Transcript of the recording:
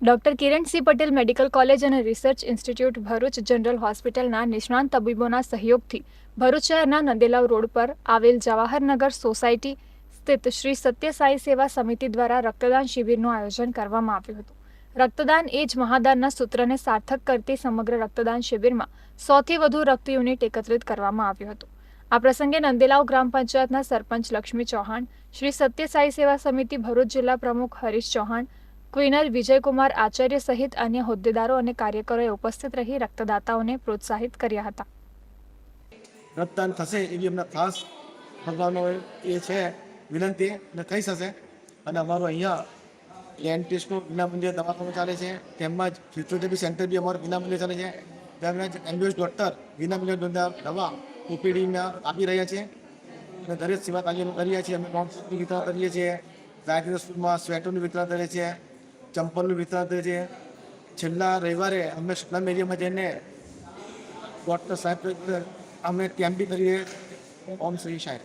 Doctor Kiransinh Patel medical college અને research institute Bharuch general હોસ્પિટલના નિષ્ણાંત તબીબોના સહયોગથી ભરૂચ શહેરના નંદેલાવ રોડ પર આવેલ જવાહરનગર સોસાયટી સ્થિત શ્રી સત્ય સાઈ સેવા સમિતિ દ્વારા રક્તદાન શિબિરનું આયોજન કરવામાં આવ્યું હતું. રક્તદાન એ જ મહાદાનના સૂત્રને સાર્થક કરતી સમગ્ર રક્તદાન શિબિરમાં 100થી વધુ રક્ત યુનિટ એકત્રિત કરવામાં આવ્યું હતું. આ પ્રસંગે નંદેલાવ ગ્રામ પંચાયતના સરપંચ લક્ષ્મી ચૌહાણ, શ્રી સત્ય સાઈ સેવા સમિતિ ભરૂચ જિલ્લા પ્રમુખ હરીશ ચૌહાણ, ક્વીનર વિજયકુમાર આચાર્ય સહિત અન્ય હોદ્દેદારો અને કાર્યકરોએ ઉપસ્થિત રહી રક્તદાતાઓને પ્રોત્સાહિત કર્યા હતા. રક્તદાન થશે એવી અમને ખાસ ભગવાનનો એ છે વિનંતી અને થઈ શકશે. અને અમારું અહીંયા ડેન્ટિસ્ટનું વિનામૂલ્યે દવાખાનું ચાલે છે, તેમજ ફિઝિયોથેરાપી સેન્ટર બી અમારું વિનામૂલ્યે ચાલે છે. તેમજ એમ્બ્યુલન્સ ડૉક્ટર વિનામૂલ્યે દવા ઓપીડીમાં આપી રહ્યા છે અને દરેક સેવા કાર્યો કરીએ છીએ. અમે નોટની વિતરણ કરીએ છીએ, ગાયત્રી સ્કૂલમાં સ્વેટરનું વિતરણ કરીએ છીએ, ચંપલનું વિતરણ કરીએ છીએ. છેલ્લા રવિવારે અમે સ્લમ એરિયામાં જઈને ડૉક્ટર સાહેબ અમે કેમ્પ બી કરીએ. ઓમ શ્રી સાહેબ.